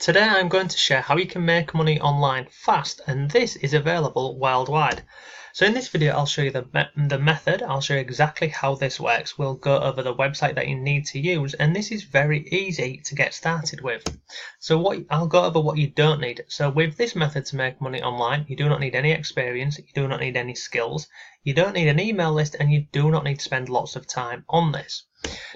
Today I'm going to share how you can make money online fast, and this is available worldwide. So in this video I'll show you the method, I'll show you exactly how this works. We'll go over the website that you need to use, and this is very easy to get started with. So I'll go over what you don't need. So with this method to make money online, you do not need any experience, you do not need any skills, you don't need an email list, and you do not need to spend lots of time on this.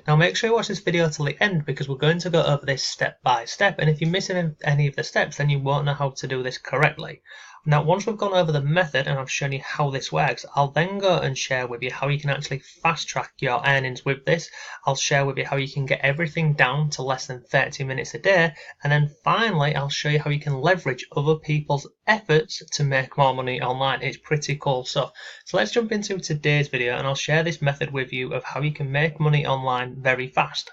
Now make sure you watch this video till the end because we're going to go over this step by step, and if you miss any of the steps then you won't know how to do this correctly. Now once we've gone over the method and I've shown you how this works, I'll then go and share with you how you can actually fast track your earnings with this. I'll share with you how you can get everything down to less than 30 minutes a day, and then finally I'll show you how you can leverage other people's efforts to make more money online. It's pretty cool stuff. So let's jump into today's video and I'll share this method with you of how you can make money online very fast.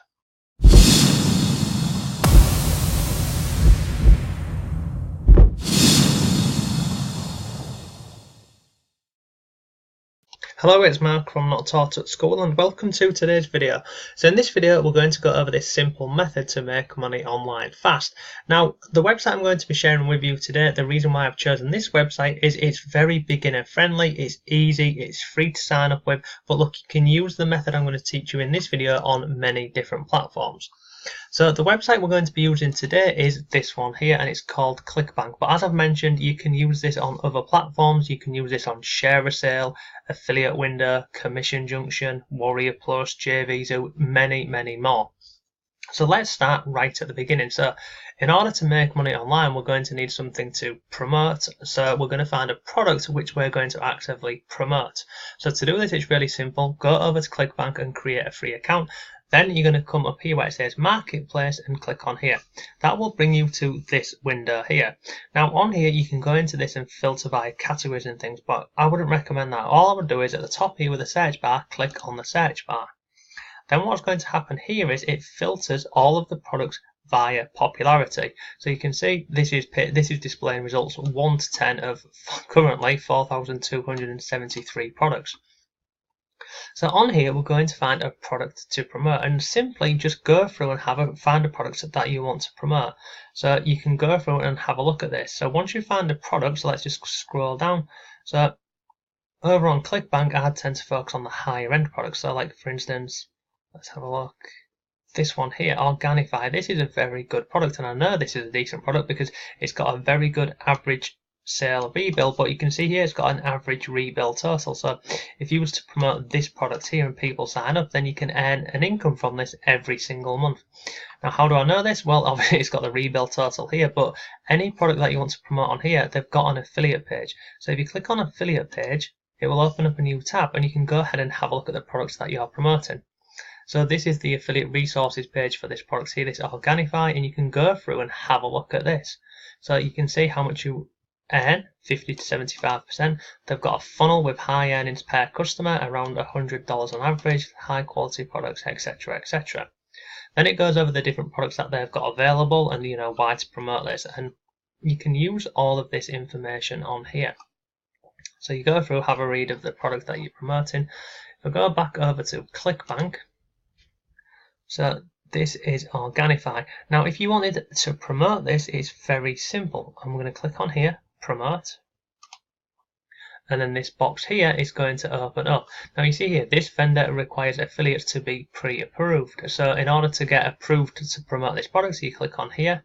Hello, it's Mark from Not Taught at School and welcome to today's video. So in this video we're going to go over this simple method to make money online fast. Now the website I'm going to be sharing with you today, the reason why I've chosen this website is it's very beginner friendly, it's easy, it's free to sign up with, but look, you can use the method I'm going to teach you in this video on many different platforms. So the website we're going to be using today is this one here, and it's called ClickBank. But as I've mentioned, you can use this on other platforms. You can use this on ShareASale, Affiliate Window, Commission Junction, Warrior Plus, JVisa, many more. So let's start right at the beginning. So in order to make money online, we're going to need something to promote. So we're going to find a product which we're going to actively promote. So to do this, it's really simple. Go over to ClickBank and create a free account. Then you're going to come up here where it says Marketplace and click on here. That will bring you to this window here. Now on here you can go into this and filter by categories and things, but I wouldn't recommend that. All I would do is at the top here with the search bar, click on the search bar. Then what's going to happen here is it filters all of the products via popularity. So you can see this is displaying results 1 to 10 of currently 4,273 products. So on here we're going to find a product to promote, and simply just go through and find a product that you want to promote. So you can go through and have a look at this. So once you find a product, so let's just scroll down. So over on ClickBank I tend to focus on the higher end products. So like for instance, let's have a look. This one here, Organifi. This is a very good product, and I know this is a decent product because it's got a very good average sale rebuild, but you can see here it's got an average rebuild total. So if you was to promote this product here and people sign up, then you can earn an income from this every single month. Now how do I know this? Well, obviously it's got the rebuild total here, but any product that you want to promote on here, they've got an affiliate page. So if you click on affiliate page, it will open up a new tab and you can go ahead and have a look at the products that you're promoting. So this is the affiliate resources page for this product here, this Organifi, and you can go through and have a look at this. So you can see how much you earn, 50 to 75%. They've got a funnel with high earnings per customer, around $100 on average, high quality products, etc, etc. Then it goes over the different products that they've got available and why to promote this, and you can use all of this information on here. So you go through, have a read of the product that you're promoting. We'll go back over to ClickBank. So this is Organifi. Now if you wanted to promote this, it's very simple. I'm going to click on here, promote, and then this box here is going to open up. Now you see here, this vendor requires affiliates to be pre-approved. So in order to get approved to promote this product, so you click on here.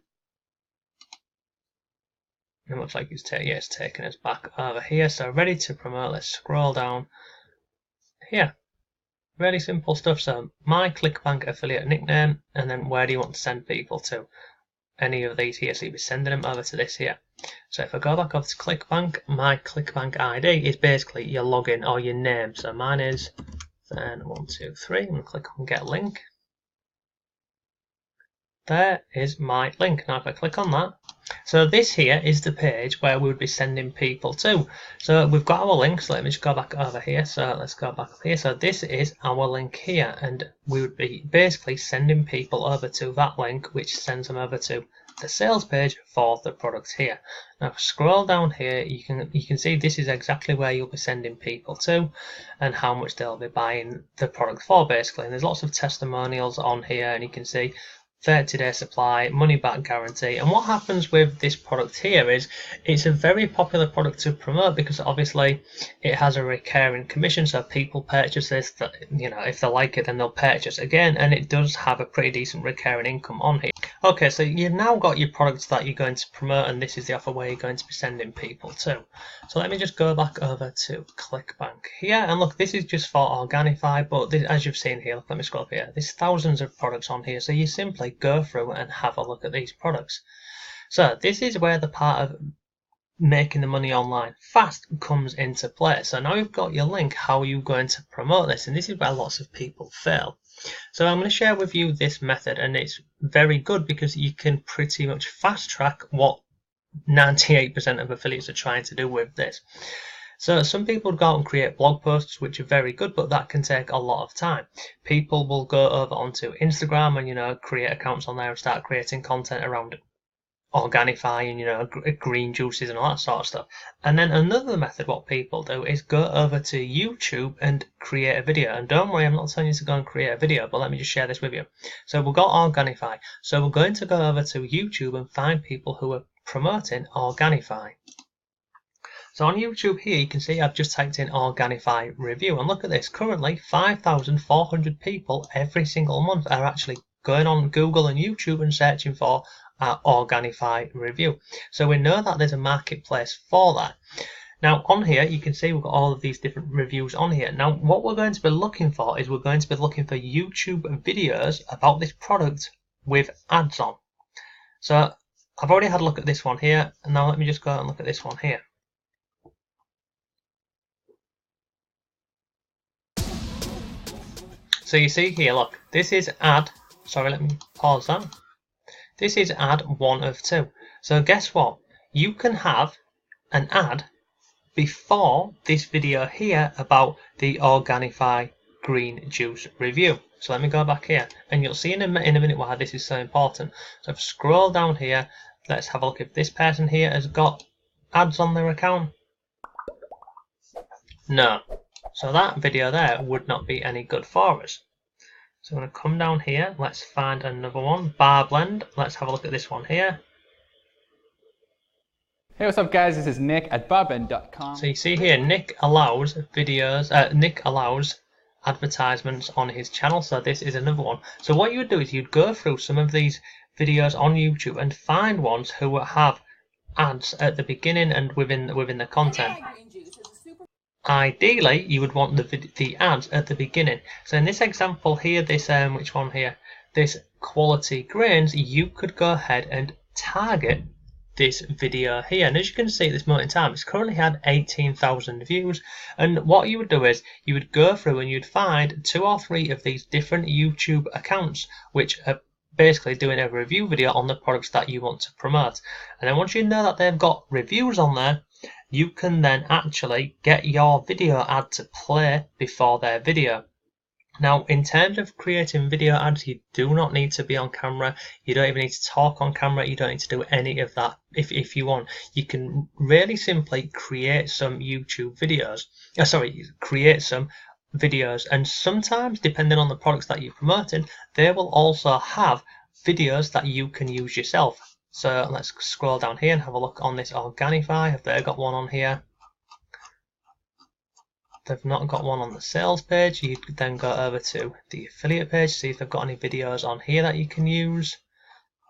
It looks like it's taking us back over here. So ready to promote, let's scroll down here. Really simple stuff. So my ClickBank affiliate nickname, and then where do you want to send people to? Any of these here, so you'll be sending them over to this here. So if I go back over to ClickBank, my ClickBank ID is basically your login or your name. So mine is then123. I'm going to click on get link. There is my link. Now if I click on that, so this here is the page where we would be sending people to. So we've got our link, so let me just go back over here. So let's go back up here. So this is our link here, and we would be basically sending people over to that link, which sends them over to the sales page for the product here. Now scroll down here, you can see this is exactly where you'll be sending people to and how much they'll be buying the product for basically. And there's lots of testimonials on here, and you can see 30-day supply, money back guarantee. And what happens with this product here is it's a very popular product to promote because obviously it has a recurring commission, so people purchase this, that, you know, if they like it then they'll purchase again, and it does have a pretty decent recurring income on here. Okay, so you've now got your products that you're going to promote, and this is the offer where you're going to be sending people to. So let me just go back over to ClickBank here, and look, this is just for Organifi, but this, as you've seen here, look, let me scroll up here, there's thousands of products on here, so you simply go through and have a look at these products. So this is where the part of making the money online fast comes into play. So now you've got your link, how are you going to promote this? And this is where lots of people fail. So I'm going to share with you this method, and it's very good because you can pretty much fast track what 98% of affiliates are trying to do with this. So some people go out and create blog posts, which are very good, but that can take a lot of time. People will go over onto Instagram and, you know, create accounts on there and start creating content around Organifi and, you know, green juices and all that sort of stuff. And then another method, what people do is go over to YouTube and create a video. And don't worry, I'm not telling you to go and create a video, but let me just share this with you. So we've got Organifi. So we're going to go over to YouTube and find people who are promoting Organifi. So on YouTube here, you can see I've just typed in Organifi review, and look at this. Currently, 5,400 people every single month are actually going on Google and YouTube and searching for Organifi review. So we know that there's a marketplace for that. Now on here, you can see we've got all of these different reviews on here. Now what we're going to be looking for is we're going to be looking for YouTube videos about this product with ads on. So I've already had a look at this one here, and now let me just go and look at this one here. So you see here, look, this is ad, sorry, let me pause that. This is ad 1 of 2. So guess what? You can have an ad before this video here about the Organifi green juice review. So let me go back here, and you'll see in a minute why this is so important. So if I scroll down here, let's have a look if this person here has got ads on their account. No. So that video there would not be any good for us. So I'm going to come down here, let's find another one, bar blend, let's have a look at this one here. Hey, what's up guys, this is Nick at barblend.com. So you see here, Nick allows videos, Nick allows advertisements on his channel, so this is another one. So what you would do is you'd go through some of these videos on YouTube and find ones who have ads at the beginning and within the content. Ideally, you would want the ads at the beginning. So in this example here, this which one here? This quality grains, you could go ahead and target this video here. And as you can see at this moment in time, it's currently had 18,000 views. And what you would do is you would go through and you'd find 2 or 3 of these different YouTube accounts which are basically doing a review video on the products that you want to promote. And then once you know that they've got reviews on there, you can then actually get your video ad to play before their video. Now, in terms of creating video ads, you do not need to be on camera. You don't even need to talk on camera. You don't need to do any of that. If you want, you can really simply create some YouTube videos. Create some videos, and sometimes, depending on the products that you're promoting, they will also have videos that you can use yourself. So let's scroll down here and have a look on this Organifi. Have they got one on here? They've not got one on the sales page. You could then go over to the affiliate page, see if they've got any videos on here that you can use.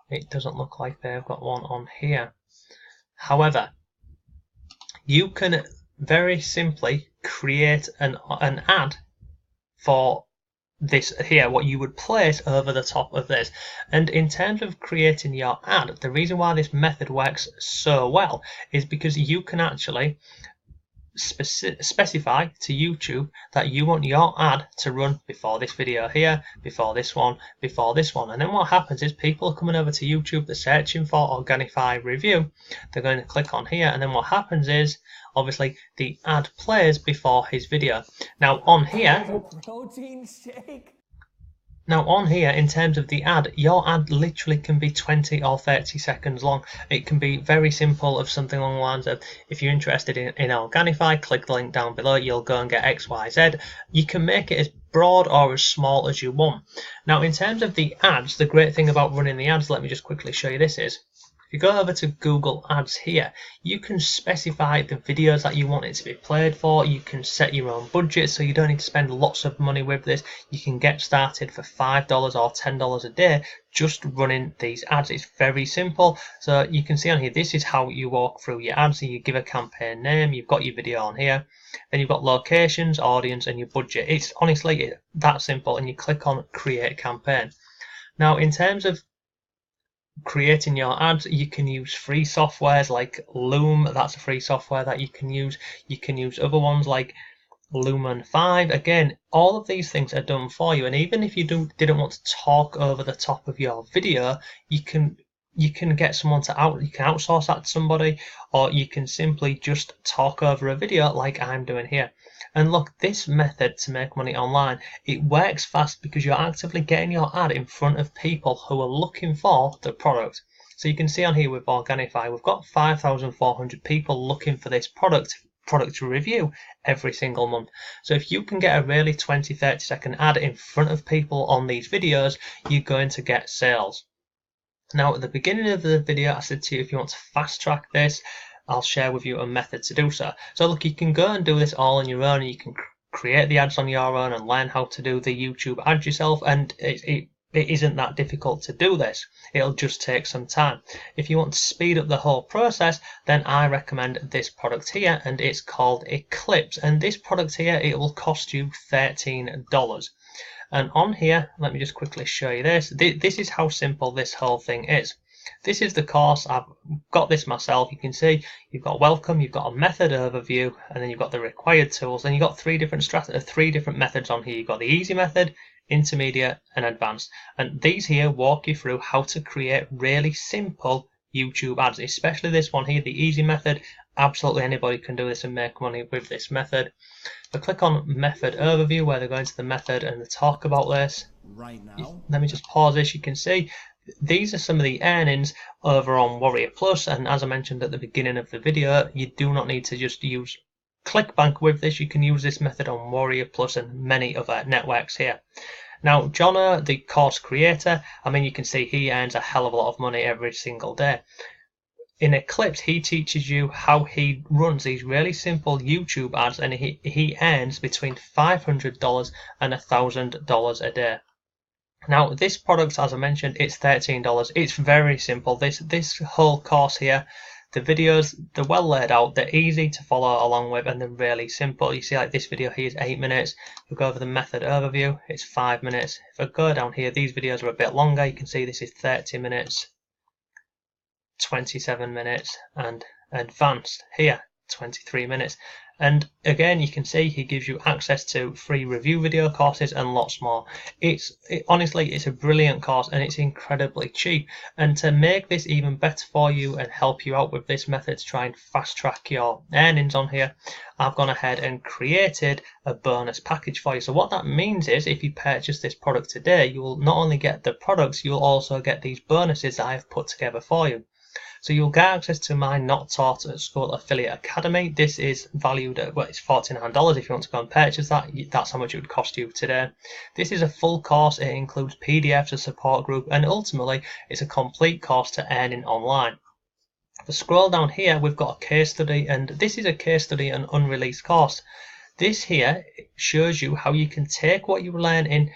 It doesn't look like they've got one on here. However, you can very simply create an ad for this here, what you would place over the top of this. And in terms of creating your ad, the reason why this method works so well is because you can actually specify to YouTube that you want your ad to run before this video here, before this one, before this one. And then what happens is people are coming over to YouTube, they're searching for Organifi review, they're going to click on here, and then what happens is obviously the ad plays before his video. Now on here, protein shake. Now on here, in terms of the ad, your ad literally can be 20 or 30 seconds long. It can be very simple, of something along the lines of, if you're interested in Organifi, click the link down below, you'll go and get XYZ. You can make it as broad or as small as you want. Now in terms of the ads, the great thing about running the ads, let me just quickly show you this is, if you go over to Google Ads here, you can specify the videos that you want it to be played for. You can set your own budget, so you don't need to spend lots of money with this. You can get started for $5 or $10 a day just running these ads. It's very simple. So you can see on here, this is how you walk through your ads. So you give a campaign name, you've got your video on here, then you've got locations, audience, and your budget. It's honestly that simple, and you click on create campaign. Now in terms of creating your ads, you can use free softwares like Loom. That's a free software that you can use. You can use other ones like Lumen 5. Again, all of these things are done for you, and even if you didn't want to talk over the top of your video, you can get someone to outsource that to somebody, or you can simply just talk over a video like I'm doing here. And look, this method to make money online, it works fast because you're actively getting your ad in front of people who are looking for the product. So you can see on here with Organifi, we've got 5,400 people looking for this product to review every single month. So if you can get a really 20-30 second ad in front of people on these videos, you're going to get sales. Now at the beginning of the video, I said to you, if you want to fast track this, I'll share with you a method to do so. So look, you can go and do this all on your own. You can create the ads on your own and learn how to do the YouTube ads yourself, and it isn't that difficult to do this. It'll just take some time. If you want to speed up the whole process, then I recommend this product here, and it's called Eclipse. And this product here, it will cost you $13. And on here, let me just quickly show you this. This is how simple this whole thing is. This is the course. I've got this myself. You can see you've got welcome, you've got a method overview, and then you've got the required tools. And you've got three different methods on here. You've got the easy method, intermediate, and advanced. And these here walk you through how to create really simple YouTube ads, especially this one here, the easy method. Absolutely anybody can do this and make money with this method. But click on method overview, where they're going to the method and they talk about this. Right now. Let me just pause this. You can see these are some of the earnings over on Warrior Plus, and as I mentioned at the beginning of the video, you do not need to just use ClickBank with this. You can use this method on Warrior Plus and many other networks here. Now Jono, the course creator, I mean, you can see he earns a hell of a lot of money every single day. In Eclipse, he teaches you how he runs these really simple YouTube ads, and he earns between $500 and $1,000 a day. Now this product, as I mentioned, it's $13. It's very simple. This whole course here, the videos, they're well laid out, they're easy to follow along with, and they're really simple. You see, like this video here is 8 minutes. If we go over the method overview, it's 5 minutes. If I go down here, these videos are a bit longer. You can see this is 30 minutes, 27 minutes, and advanced here 23 minutes. And again, you can see he gives you access to free review video courses and lots more. Honestly, it's a brilliant course, and it's incredibly cheap. And to make this even better for you and help you out with this method to try and fast track your earnings on here, I've gone ahead and created a bonus package for you. So what that means is, if you purchase this product today, you will not only get the products, you'll also get these bonuses that I've put together for you. So you'll get access to my Not Taught at School Affiliate Academy. This is valued at, well, it's $49 if you want to go and purchase that. That's how much it would cost you today. This is a full course. It includes PDFs, a support group, and ultimately it's a complete course to earning online. If I scroll down here, we've got a case study, and this is a case study, an unreleased course. This here shows you how you can take what you learn in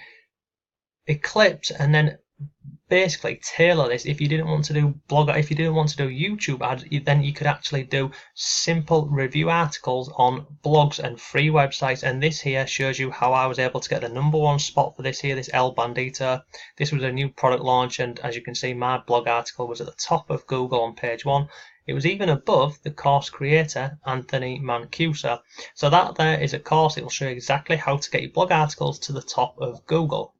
Eclipse and then basically tailor this. If you didn't want to do if you didn't want to do YouTube ads, then you could actually do simple review articles on blogs and free websites. And this here shows you how I was able to get the #1 spot for this here, this El Bandito. This was a new product launch, and as you can see, my blog article was at the top of Google on page 1. It was even above the course creator, Anthony Mancuso. So that there is a course. It will show you exactly how to get your blog articles to the top of Google.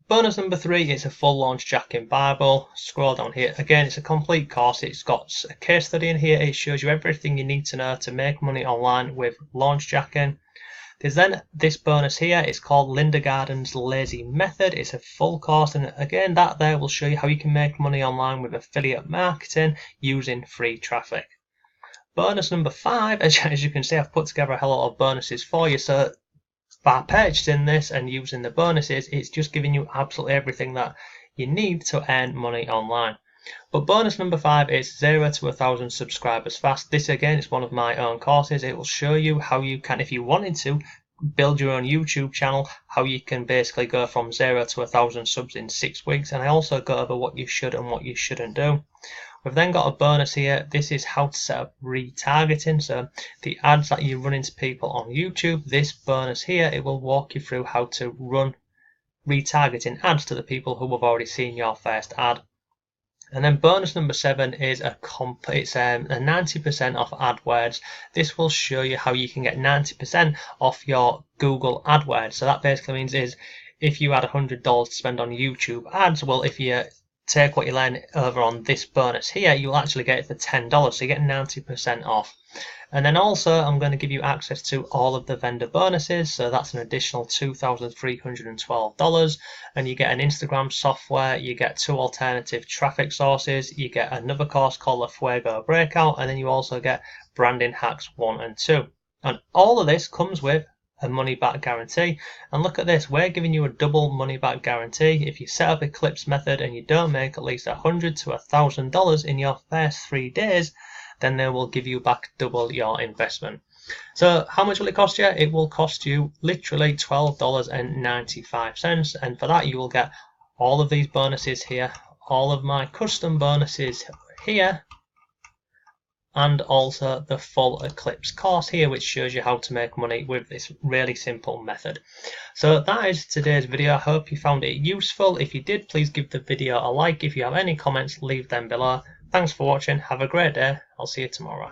Bonus number 3 is a full launch jacking Bible. Scroll down here. Again, it's a complete course. It's got a case study in here. It shows you everything you need to know to make money online with launch jacking. There's then this bonus here. It's called Linda Garden's Lazy Method. It's a full course, and again, that there will show you how you can make money online with affiliate marketing using free traffic. Bonus number 5, as you can see, I've put together a hell lot of bonuses for you. So by purchasing this and using the bonuses, it's just giving you absolutely everything that you need to earn money online. But bonus number 5 is 0 to 1,000 subscribers fast. This again is one of my own courses. It will show you how you can, if you wanted to, build your own YouTube channel, how you can basically go from 0 to 1,000 subs in 6 weeks. And I also go over what you should and what you shouldn't do. We've then got a bonus here. This is how to set up retargeting. So the ads that you run into people on YouTube, this bonus here, it will walk you through how to run retargeting ads to the people who have already seen your first ad. And then bonus number 7 is a 90% off AdWords. This will show you how you can get 90% off your Google AdWords. So that basically means is if you had $100 to spend on YouTube ads, well, if you take what you learn over on this bonus here, you'll actually get it for $10, so you get 90% off. And then also I'm going to give you access to all of the vendor bonuses, so that's an additional $2,312, and you get an Instagram software, you get 2 alternative traffic sources, you get another course called the Fuego Breakout, and then you also get branding hacks 1 and 2. And all of this comes with a money back guarantee. And look at this, we're giving you a double money back guarantee. If you set up Eclipse method and you don't make at least $100 to $1,000 in your first 3 days, then they will give you back double your investment. So how much will it cost you? It will cost you literally $12.95, and for that you will get all of these bonuses here, all of my custom bonuses here, and also the full Eclipse course here, which shows you how to make money with this really simple method. So that is today's video. I hope you found it useful. If you did, please give the video a like. If you have any comments, leave them below. Thanks for watching. Have a great day. I'll see you tomorrow.